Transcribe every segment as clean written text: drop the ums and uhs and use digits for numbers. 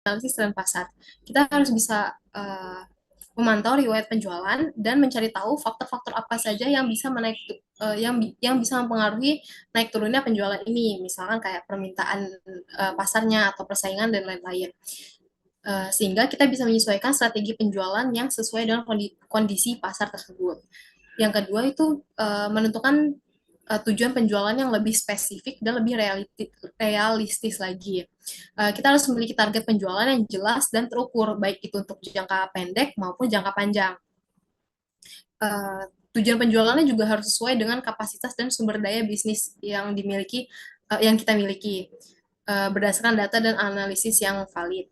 analisis tren pasar. Kita harus bisa memantau riwayat penjualan dan mencari tahu faktor-faktor apa saja yang bisa yang bisa mempengaruhi naik turunnya penjualan ini, misalkan kayak permintaan pasarnya atau persaingan dan lain-lain. Sehingga kita bisa menyesuaikan strategi penjualan yang sesuai dengan kondisi pasar tersebut. Yang kedua itu menentukan tujuan penjualan yang lebih spesifik dan lebih realistis lagi. Kita harus memiliki target penjualan yang jelas dan terukur, baik itu untuk jangka pendek maupun jangka panjang. Uh, Tujuan penjualannya juga harus sesuai dengan kapasitas dan sumber daya bisnis yang kita miliki, berdasarkan data dan analisis yang valid.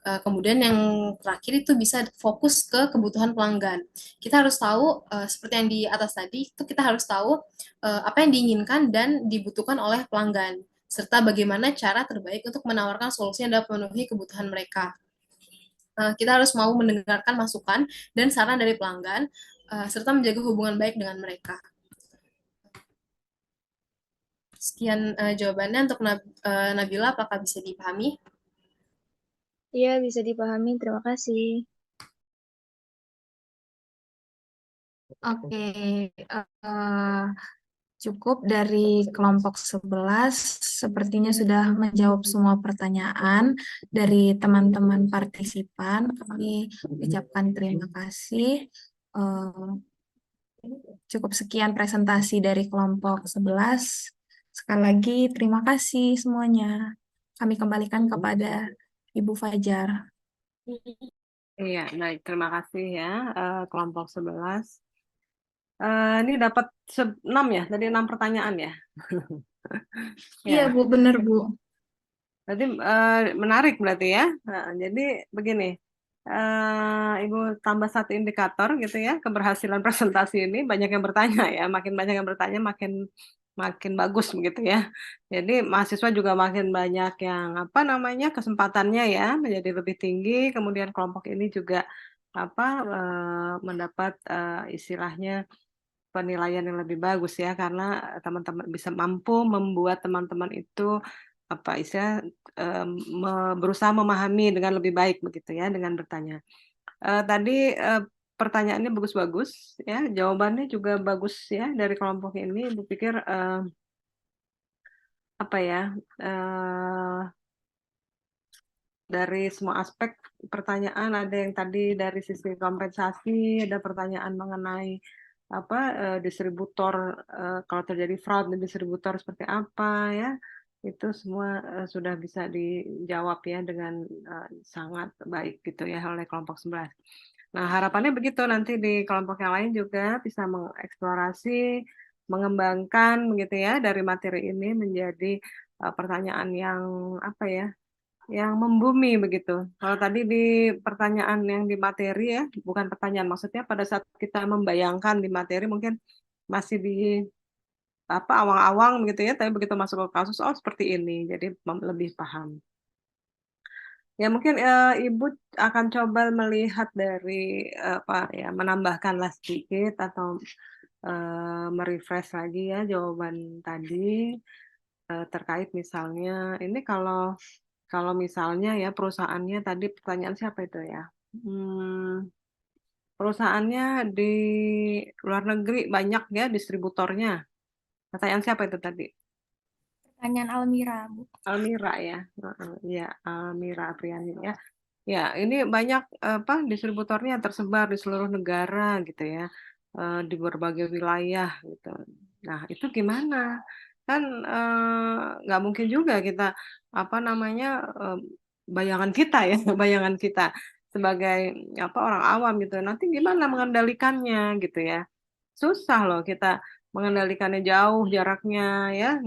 Kemudian yang terakhir itu bisa fokus ke kebutuhan pelanggan. Kita harus tahu seperti yang di atas tadi itu kita harus tahu apa yang diinginkan dan dibutuhkan oleh pelanggan serta bagaimana cara terbaik untuk menawarkan solusi yang dapat memenuhi kebutuhan mereka. Kita harus mau mendengarkan masukan dan saran dari pelanggan serta menjaga hubungan baik dengan mereka. Sekian jawabannya untuk Nabila, apakah bisa dipahami? Iya, bisa dipahami. Terima kasih. Oke, cukup dari kelompok 11. Sepertinya sudah menjawab semua pertanyaan dari teman-teman partisipan. Kami ucapkan terima kasih. Eh, Cukup sekian presentasi dari kelompok 11. Sekali lagi, terima kasih semuanya. Kami kembalikan kepada Ibu Fajar. Iya, baik. Terima kasih ya, kelompok 11. Ini dapat 6 ya, tadi 6 pertanyaan ya. Iya, Ya, Bu, benar, Bu. berarti menarik berarti ya. Nah, jadi begini, Ibu tambah satu indikator gitu ya, keberhasilan presentasi ini banyak yang bertanya ya, makin banyak yang bertanya makin makin bagus begitu ya. Jadi mahasiswa juga makin banyak yang apa namanya kesempatannya ya menjadi lebih tinggi. Kemudian kelompok ini juga apa mendapat istilahnya penilaian yang lebih bagus ya karena teman-teman bisa mampu membuat teman-teman itu apa istilah berusaha memahami dengan lebih baik begitu ya dengan bertanya. Tadi pertanyaannya bagus-bagus ya, jawabannya juga bagus ya dari kelompok ini. Ibu pikir apa ya dari semua aspek pertanyaan ada yang tadi dari sisi kompensasi, ada pertanyaan mengenai apa distributor kalau terjadi fraud di distributor seperti apa ya itu semua sudah bisa dijawab ya dengan sangat baik gitu ya oleh kelompok 11. Nah, harapannya begitu nanti di kelompok yang lain juga bisa mengeksplorasi, mengembangkan begitu ya dari materi ini menjadi pertanyaan yang apa ya, yang membumi begitu. Kalau tadi di pertanyaan yang di materi ya, bukan pertanyaan maksudnya pada saat kita membayangkan di materi mungkin masih di apa awang-awang begitu ya, tapi begitu masuk ke kasus oh seperti ini, jadi lebih paham. Ya mungkin Ibu akan coba melihat dari apa ya menambahkanlah sedikit atau merefresh lagi ya jawaban tadi terkait misalnya ini kalau misalnya ya perusahaannya tadi pertanyaan siapa itu ya? Perusahaannya di luar negeri banyak ya distributornya. Pertanyaan siapa itu tadi? Pertanyaan Almira, Bu. Almira ya. Ya, Almira Apriani ya. Ya, ini banyak apa distributornya tersebar di seluruh negara gitu ya. Di berbagai wilayah gitu. Nah, itu gimana? Kan nggak mungkin juga kita apa namanya bayangan kita ya, bayangan kita sebagai apa orang awam gitu. Nanti gimana mengendalikannya gitu ya. Susah loh kita mengendalikannya jauh jaraknya ya,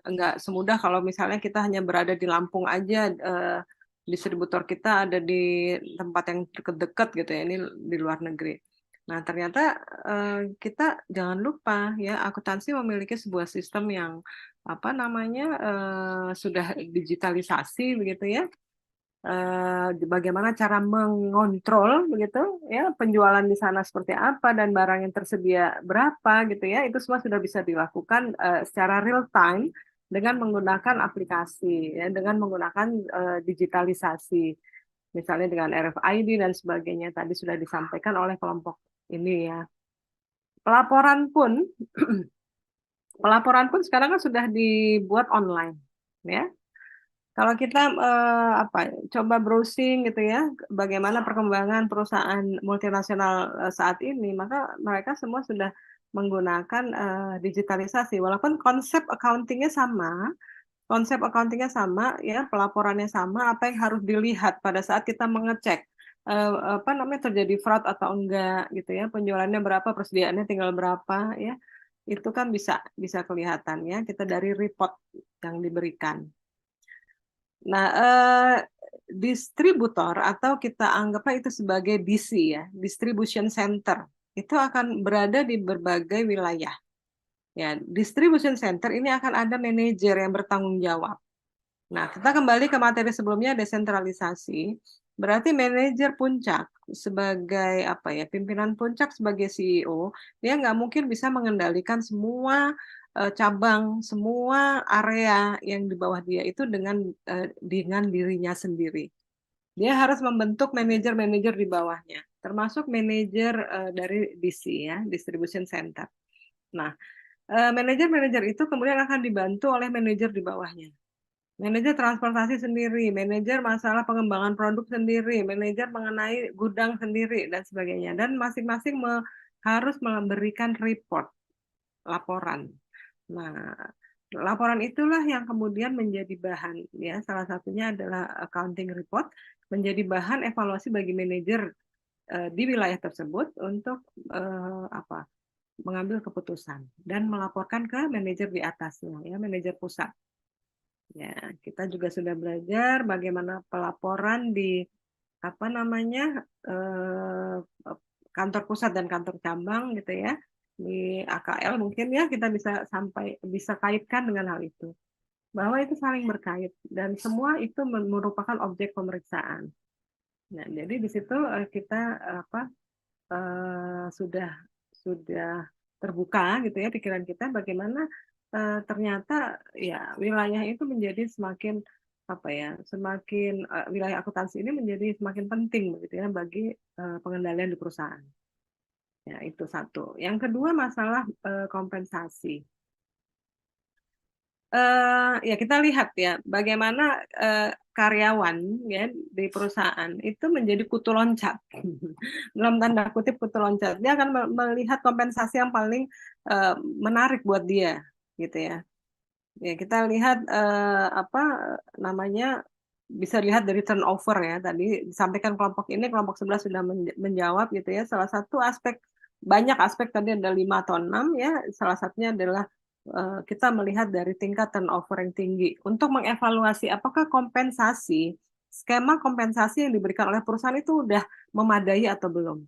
nggak semudah kalau misalnya kita hanya berada di Lampung aja distributor kita ada di tempat yang dekat-dekat gitu ya, ini di luar negeri. Nah, ternyata kita jangan lupa ya, akuntansi memiliki sebuah sistem yang apa namanya sudah digitalisasi begitu ya. Bagaimana cara mengontrol begitu ya penjualan di sana seperti apa dan barang yang tersedia berapa gitu ya, itu semua sudah bisa dilakukan secara real time dengan menggunakan aplikasi, ya, dengan menggunakan digitalisasi, misalnya dengan RFID dan sebagainya. Tadi sudah disampaikan oleh kelompok ini ya. Pelaporan pun sekarang kan sudah dibuat online, ya. Kalau kita coba browsing gitu ya, bagaimana perkembangan perusahaan multinasional saat ini, maka mereka semua sudah menggunakan digitalisasi. Walaupun konsep accounting-nya sama, ya, pelaporannya sama, apa yang harus dilihat pada saat kita mengecek terjadi fraud atau enggak gitu ya, penjualannya berapa, persediaannya tinggal berapa ya, itu kan bisa kelihatan ya, kita dari report yang diberikan. Nah, distributor atau kita anggaplah itu sebagai DC ya, distribution center, itu akan berada di berbagai wilayah. Ya, distribution center ini akan ada manajer yang bertanggung jawab. Nah, kita kembali ke materi sebelumnya, desentralisasi. Berarti manajer puncak sebagai pimpinan puncak sebagai CEO, dia nggak mungkin bisa mengendalikan semua cabang, semua area yang di bawah dia itu dengan dirinya sendiri. Dia harus membentuk manajer-manajer di bawahnya, termasuk manajer dari DC ya, distribution center. Nah, manajer-manajer itu kemudian akan dibantu oleh manajer di bawahnya. Manajer transportasi sendiri, manajer masalah pengembangan produk sendiri, manajer mengenai gudang sendiri, dan sebagainya. Dan masing-masing harus memberikan report, laporan. Nah, laporan itulah yang kemudian menjadi bahan, ya, salah satunya adalah accounting report, menjadi bahan evaluasi bagi manajer di wilayah tersebut untuk mengambil keputusan dan melaporkan ke manajer di atasnya, ya, manajer pusat. Ya, kita juga sudah belajar bagaimana pelaporan di kantor pusat dan kantor cabang gitu ya. Di AKL mungkin ya kita bisa kaitkan dengan hal itu. Bahwa itu saling berkait dan semua itu merupakan objek pemeriksaan. Nah, jadi di situ kita sudah terbuka gitu ya pikiran kita bagaimana ternyata ya wilayah itu menjadi semakin wilayah akuntansi ini menjadi semakin penting begitu ya bagi pengendalian di perusahaan. Ya, itu satu. Yang kedua masalah kompensasi. Ya kita lihat ya bagaimana karyawan ya di perusahaan itu menjadi kutu loncat dalam tanda kutip kutu loncat. Dia akan melihat kompensasi yang paling menarik buat dia gitu ya. Ya kita lihat bisa lihat dari turnover ya, tadi disampaikan kelompok sebelah sudah menjawab gitu ya. Salah satu aspek, banyak aspek tadi ada 5 atau 6 ya, salah satunya adalah kita melihat dari tingkat turnover yang tinggi untuk mengevaluasi apakah skema kompensasi yang diberikan oleh perusahaan itu udah memadai atau belum.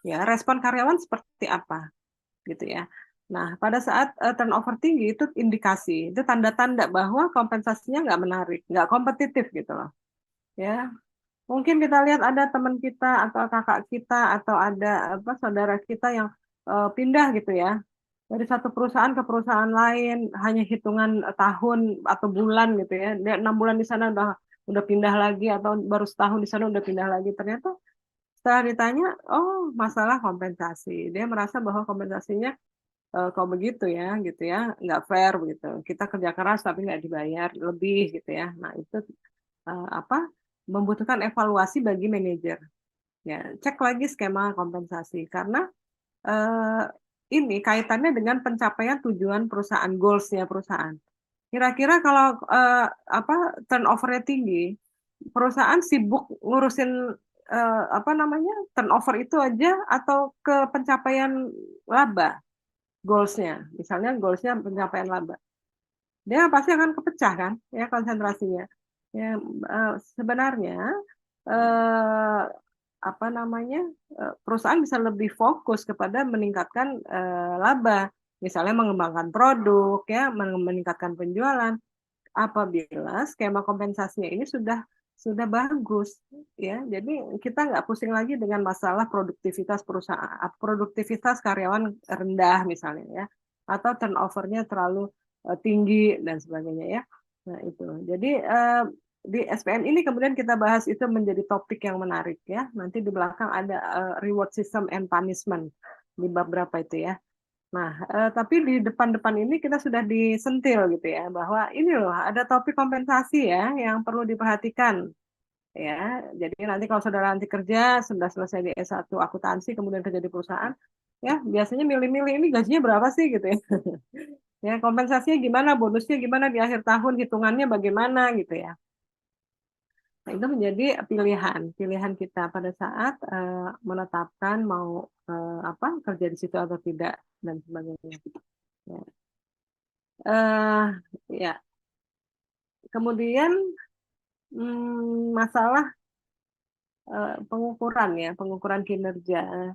Ya, respon karyawan seperti apa gitu ya. Nah, pada saat turnover tinggi itu indikasi, itu tanda-tanda bahwa kompensasinya nggak menarik, nggak kompetitif gitu loh. Ya, mungkin kita lihat ada teman kita atau kakak kita atau ada saudara kita yang pindah gitu ya dari satu perusahaan ke perusahaan lain hanya hitungan tahun atau bulan gitu ya. Dia 6 bulan di sana udah pindah lagi atau baru setahun di sana udah pindah lagi. Ternyata setelah ditanya, oh masalah kompensasi. Dia merasa bahwa kompensasinya kok begitu ya gitu ya, nggak fair begitu, kita kerja keras tapi nggak dibayar lebih gitu ya. Nah itu membutuhkan evaluasi bagi manajer ya, cek lagi skema kompensasi karena ini kaitannya dengan pencapaian tujuan perusahaan, goalsnya perusahaan. Kira-kira kalau turnovernya tinggi, perusahaan sibuk ngurusin turnover itu aja atau ke pencapaian laba goalsnya, misalnya goalsnya pencapaian laba, dia pasti akan kepecah kan, ya konsentrasinya. Ya, sebenarnya perusahaan bisa lebih fokus kepada meningkatkan laba, misalnya mengembangkan produk, ya, meningkatkan penjualan. Apabila skema kompensasinya ini sudah bagus ya, jadi kita nggak pusing lagi dengan masalah produktivitas perusahaan, produktivitas karyawan rendah misalnya ya, atau turnovernya terlalu tinggi dan sebagainya ya. Nah itu. Jadi di SPM ini kemudian kita bahas itu menjadi topik yang menarik ya. Nanti di belakang ada reward system and punishment di bab berapa itu ya. Nah, tapi di depan-depan ini kita sudah disentil gitu ya, bahwa ini loh ada topik kompensasi ya yang perlu diperhatikan ya. Jadi nanti kalau saudara nanti kerja, sudah selesai di S1 akuntansi, kemudian kerja di perusahaan, ya biasanya milih-milih ini gajinya berapa sih gitu ya. Ya, kompensasinya gimana, bonusnya gimana di akhir tahun, hitungannya bagaimana gitu ya. Nah, itu menjadi pilihan kita pada saat menetapkan mau apa kerja di situ atau tidak dan sebagainya. Ya. Ya. Kemudian masalah pengukuran kinerja.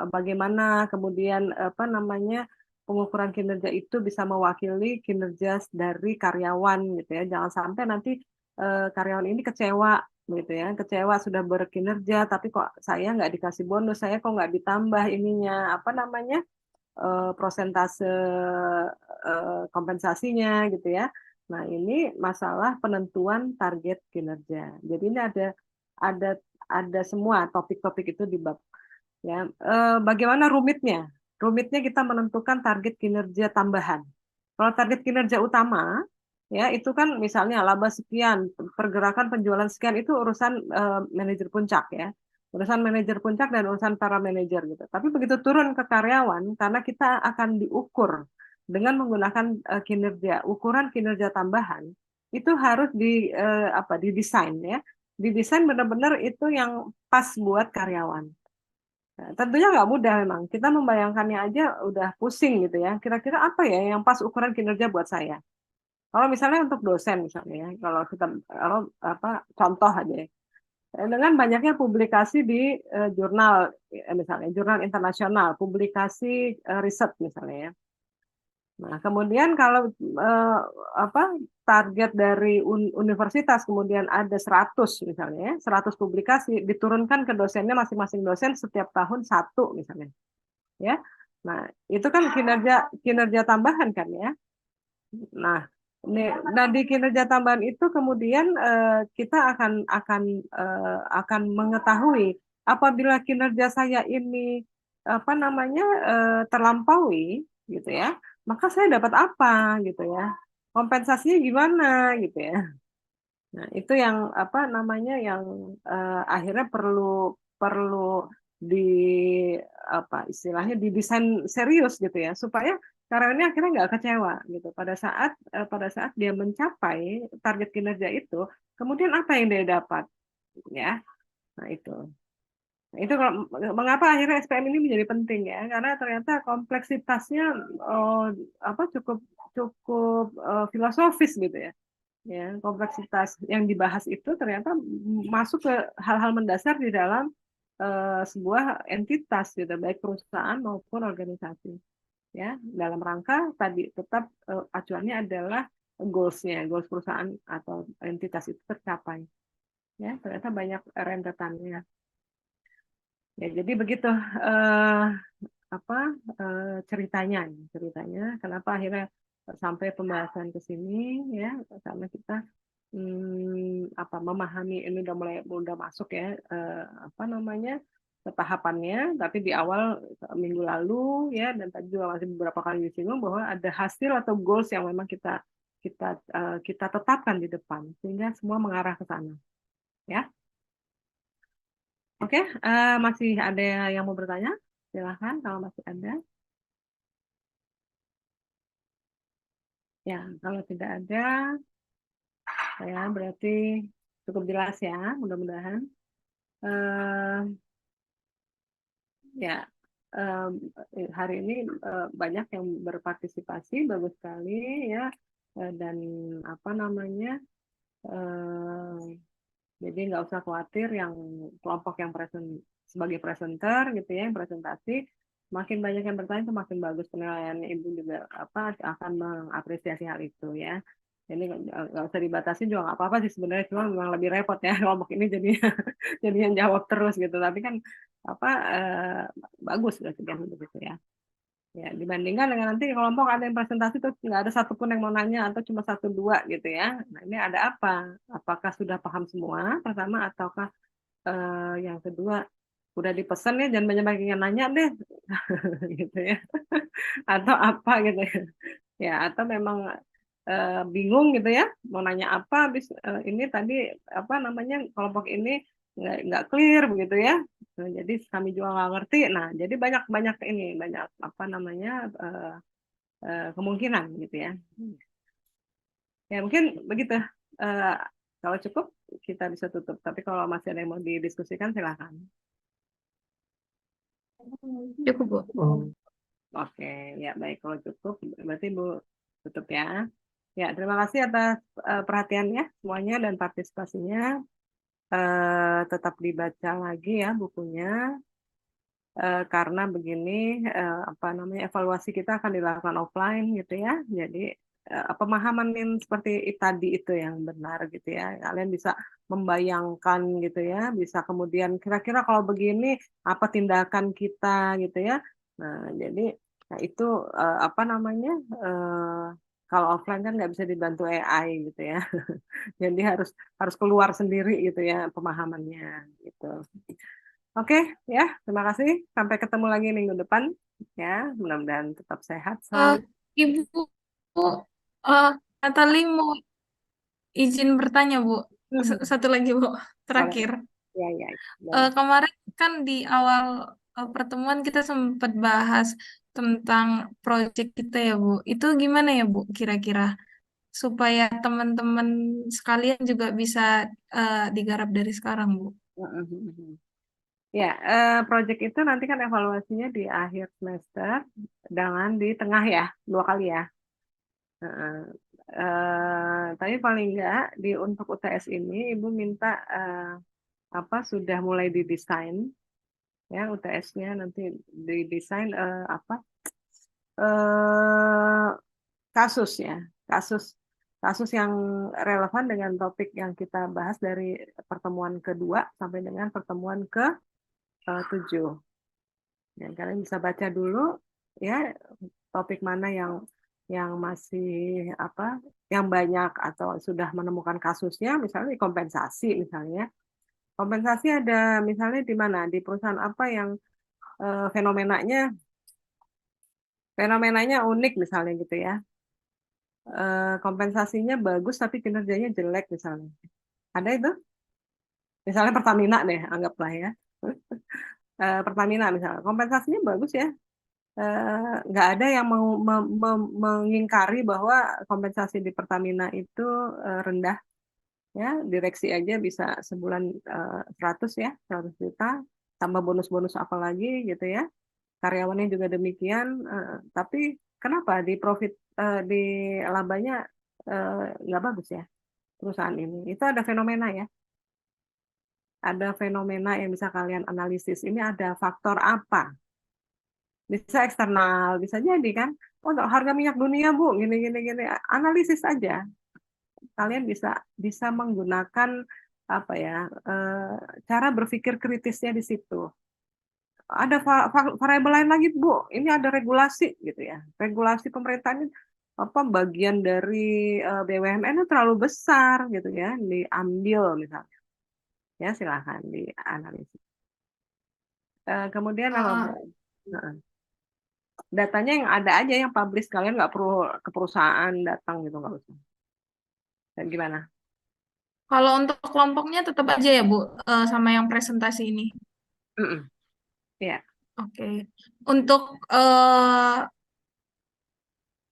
Bagaimana kemudian apa namanya pengukuran kinerja itu bisa mewakili kinerja dari karyawan gitu ya. Jangan sampai nanti karyawan ini kecewa gitu ya, kecewa sudah berkinerja tapi kok saya nggak dikasih bonus, saya kok nggak ditambah ininya apa namanya prosentase kompensasinya gitu ya. Nah ini masalah penentuan target kinerja. Jadi ini ada semua topik-topik itu di bab ya. Bagaimana rumitnya? Rumitnya kita menentukan target kinerja tambahan. Kalau target kinerja utama ya itu kan misalnya laba sekian, pergerakan penjualan sekian itu urusan manajer puncak ya. Urusan manajer puncak dan urusan para manajer gitu. Tapi begitu turun ke karyawan karena kita akan diukur dengan menggunakan ukuran kinerja tambahan itu harus didesain ya. Didesain benar-benar itu yang pas buat karyawan. Nah, tentunya nggak mudah memang. Kita membayangkannya aja udah pusing gitu ya. Kira-kira apa ya yang pas ukuran kinerja buat saya? Kalau misalnya untuk dosen misalnya ya, kalau contoh aja ya. Dengan banyaknya publikasi di jurnal misalnya jurnal internasional, publikasi riset misalnya ya. Nah, kemudian kalau target dari universitas kemudian ada 100 misalnya, 100 publikasi diturunkan ke dosennya masing-masing dosen setiap tahun 1 misalnya. Ya. Nah, itu kan kinerja tambahan kan ya. Nah, di kinerja tambahan itu kemudian kita akan mengetahui apabila kinerja saya ini terlampaui gitu ya, maka saya dapat apa gitu ya, kompensasinya gimana gitu ya. Nah itu yang akhirnya perlu di istilahnya didesain serius gitu ya supaya karyawannya akhirnya nggak kecewa gitu pada saat dia mencapai target kinerja itu, kemudian apa yang dia dapat ya. Nah itu mengapa akhirnya SPM ini menjadi penting ya, karena ternyata kompleksitasnya cukup filosofis gitu ya. Ya, kompleksitas yang dibahas itu ternyata masuk ke hal-hal mendasar di dalam sebuah entitas gitu, baik perusahaan maupun organisasi. Ya, dalam rangka tadi tetap acuannya adalah goals perusahaan atau entitas itu tercapai. Ya, ternyata banyak rentetannya. Ya, jadi begitu ceritanya kenapa akhirnya sampai pembahasan ke sini ya, karena kita memahami ini udah masuk ya tahapannya, tapi di awal minggu lalu ya, dan tadi juga masih beberapa kali disinggung bahwa ada hasil atau goals yang memang kita tetapkan di depan sehingga semua mengarah ke sana ya. Oke, masih ada yang mau bertanya? Silahkan kalau masih ada. Ya, kalau tidak ada, ya berarti cukup jelas ya, mudah-mudahan. Ya, hari ini banyak yang berpartisipasi, bagus sekali ya, dan jadi nggak usah khawatir yang kelompok yang sebagai presenter gitu ya, yang presentasi, makin banyak yang bertanya itu makin bagus penilaiannya. Ibu juga akan mengapresiasi hal itu ya. Jadi nggak usah dibatasi juga nggak apa-apa sih sebenarnya, cuma memang lebih repot ya kelompok ini jadi jadi yang jawab terus gitu. Tapi kan bagus lah begitu ya. Ya, dibandingkan dengan nanti kelompok ada yang presentasi terus nggak ada satupun yang mau nanya atau cuma satu dua gitu ya. Nah, ini ada apa? Apakah sudah paham semua pertama ataukah yang kedua udah dipesan ya jangan banyak-banyak yang nanya deh gitu ya. Atau apa gitu ya. Ya, atau memang bingung gitu ya mau nanya apa habis ini tadi apa namanya kelompok ini nggak clear begitu ya. Nah, jadi kami juga nggak ngerti. Nah, jadi banyak ini banyak apa namanya kemungkinan gitu ya. Ya mungkin begitu. Eh, Kalau cukup kita bisa tutup. Tapi kalau masih ada yang mau didiskusikan silakan. Cukup, Bu. Oke, ya baik kalau cukup berarti Bu tutup ya. Ya, terima kasih atas perhatiannya semuanya dan partisipasinya. Tetap dibaca lagi ya bukunya. Karena begini apa namanya evaluasi kita akan dilakukan offline gitu ya. Jadi pemahaman yang seperti tadi itu yang benar gitu ya. Kalian bisa membayangkan gitu ya, bisa kemudian kira-kira kalau begini apa tindakan kita gitu ya. Nah, jadi nah itu apa namanya kalau offline kan nggak bisa dibantu AI gitu ya. Jadi harus keluar sendiri gitu ya pemahamannya gitu. Oke, ya, terima kasih. Sampai ketemu lagi minggu depan. Ya, mudah-mudahan tetap sehat Eh, selalu. Ibu, Natali mau izin bertanya, Bu. Satu lagi, Bu. Boleh. Terakhir. Ya, ya, boleh. Kemarin kan di awal pertemuan kita sempat bahas tentang proyek kita ya, Bu. Itu gimana ya, Bu, kira-kira? Supaya teman-teman sekalian juga bisa digarap dari sekarang, Bu. Ya, proyek itu nanti kan evaluasinya di akhir semester, dengan di tengah ya, 2 kali ya. Tapi paling enggak untuk UTS ini Ibu minta apa sudah mulai didesain ya UTS-nya nanti didesain apa eh, kasus ya kasus kasus yang relevan dengan topik yang kita bahas dari pertemuan kedua sampai dengan pertemuan ke 7. Ya, kalian bisa baca dulu ya topik mana yang masih apa yang banyak atau sudah menemukan kasusnya misalnya di kompensasi misalnya. Kompensasi ada misalnya di mana? Di perusahaan apa yang fenomenanya unik misalnya gitu ya. Kompensasinya bagus tapi kinerjanya jelek misalnya. Ada itu? Misalnya Pertamina deh, anggaplah ya. Pertamina misalnya, kompensasinya bagus ya. Nggak ada yang mengingkari bahwa kompensasi di Pertamina itu rendah. Ya, direksi aja bisa sebulan 100 ya, 100 juta, tambah bonus-bonus apa lagi gitu ya. Karyawannya juga demikian, tapi kenapa di profit di labanya nggak bagus ya perusahaan ini? Itu ada fenomena ya, ada fenomena yang bisa kalian analisis. Ini ada faktor apa? Bisa eksternal, bisa jadi kan? Oh, harga minyak dunia Bu, gini gini gini. Analisis aja. Kalian bisa bisa menggunakan apa ya cara berpikir kritisnya di situ. Ada variabel lain lagi Bu, ini ada regulasi gitu ya. Regulasi pemerintah ini apa bagian dari BUMN itu terlalu besar gitu ya, diambil misalnya. Ya silahkan dianalisis. Kemudian apa? Eh, Datanya yang ada aja yang publish kalian nggak perlu ke perusahaan datang gitu nggak usah. Dan gimana? Kalau untuk kelompoknya tetap aja ya, Bu, sama yang presentasi ini. Mm-mm. Ya. Oke. Untuk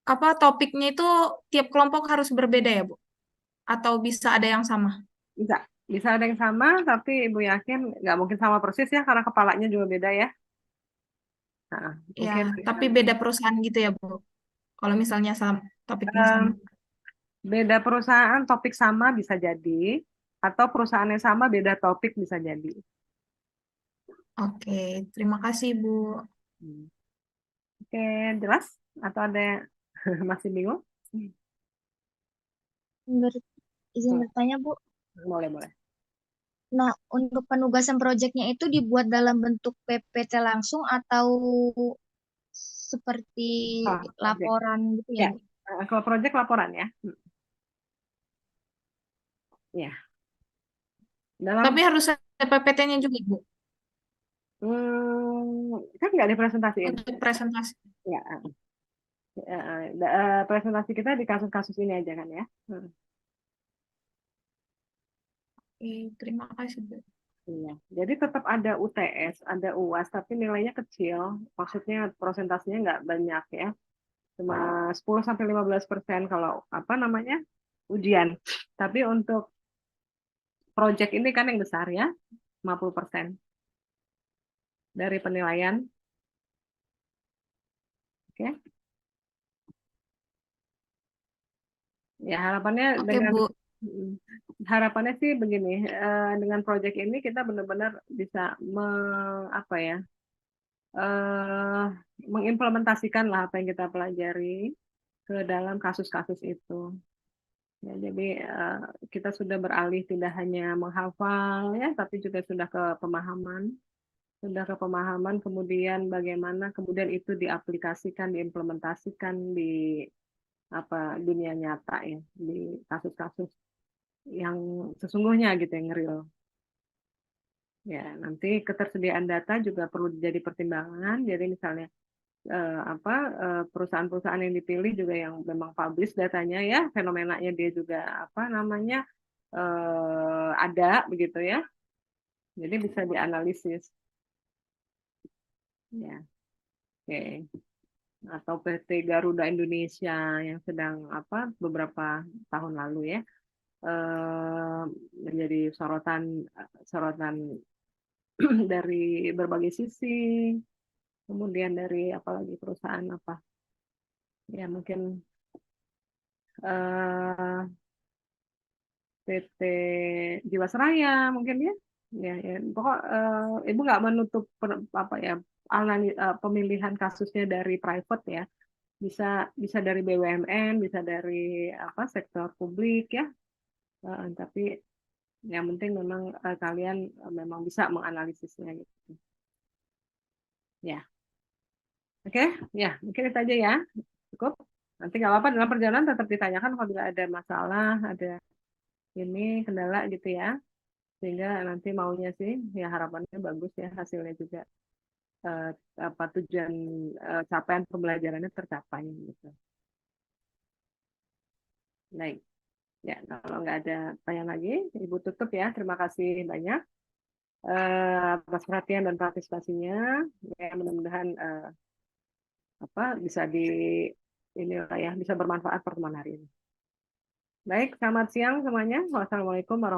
apa topiknya itu tiap kelompok harus berbeda ya, Bu? Atau bisa ada yang sama? Bisa, bisa ada yang sama, tapi Ibu yakin nggak mungkin sama persis ya, karena kepalanya juga beda ya. Nah, Ya, mungkin tapi beda perusahaan gitu ya, Bu. Kalau misalnya sama, topiknya sama. beda perusahaan topik sama bisa jadi, atau perusahaan yang sama beda topik bisa jadi. Oke, terima kasih, Bu. Hmm. Oke, jelas? Atau ada yang masih bingung? Izin bertanya, Bu. Boleh, boleh. Nah, untuk penugasan proyeknya itu dibuat dalam bentuk PPT langsung atau seperti project. laporan gitu ya, Ya, Bu? kalau project laporan ya. Ya, dalam Tapi harus ada PPT-nya juga, Bu, kan nggak dipresentasiin. untuk presentasi. Ya, presentasi kita di kasus-kasus ini aja kan ya. Oke, terima kasih, Bu. Iya, jadi tetap ada UTS, ada UAS, tapi nilainya kecil. Maksudnya prosentasinya nggak banyak ya, cuma 10-15% kalau apa namanya ujian. Tapi untuk project ini kan yang besar ya, 50% dari penilaian. Oke, ya harapannya Oke, Bu. harapannya sih begini, dengan project ini kita benar-benar bisa apa ya, mengimplementasikan lah apa yang kita pelajari ke dalam kasus-kasus itu. Ya, jadi kita sudah beralih tidak hanya menghafal ya, tapi juga sudah ke pemahaman, kemudian bagaimana kemudian itu diaplikasikan, diimplementasikan di apa dunia nyata ya, di kasus-kasus yang sesungguhnya gitu yang real. Ya, nanti ketersediaan data juga perlu jadi pertimbangan. Jadi misalnya perusahaan-perusahaan yang dipilih juga yang memang publish datanya ya, fenomenanya dia juga apa namanya ada begitu ya. Jadi bisa dianalisis. Ya, oke. Atau PT Garuda Indonesia yang sedang apa beberapa tahun lalu ya menjadi sorotan dari berbagai sisi. Kemudian dari apalagi perusahaan apa ya mungkin PT Jiwasraya mungkin ya pokok ibu nggak menutup apa ya pemilihan kasusnya dari private ya bisa dari BUMN bisa dari apa sektor publik ya tapi yang penting memang kalian memang bisa menganalisisnya gitu ya oke ya mungkin itu aja ya cukup nanti nggak apa-apa dalam perjalanan tetap ditanyakan apabila ada masalah ada ini kendala gitu ya sehingga nanti maunya sih ya harapannya bagus ya hasilnya juga eh, apa tujuan capaian pembelajarannya tercapai gitu. Baik, ya kalau nggak ada pertanyaan lagi, Ibu tutup ya. Terima kasih banyak atas perhatian dan partisipasinya. Ya, mudah-mudahan apa bisa inilah ya bisa bermanfaat pertemuan hari ini. Baik, selamat siang semuanya. Wassalamualaikum warahmatullahi wabarakatuh.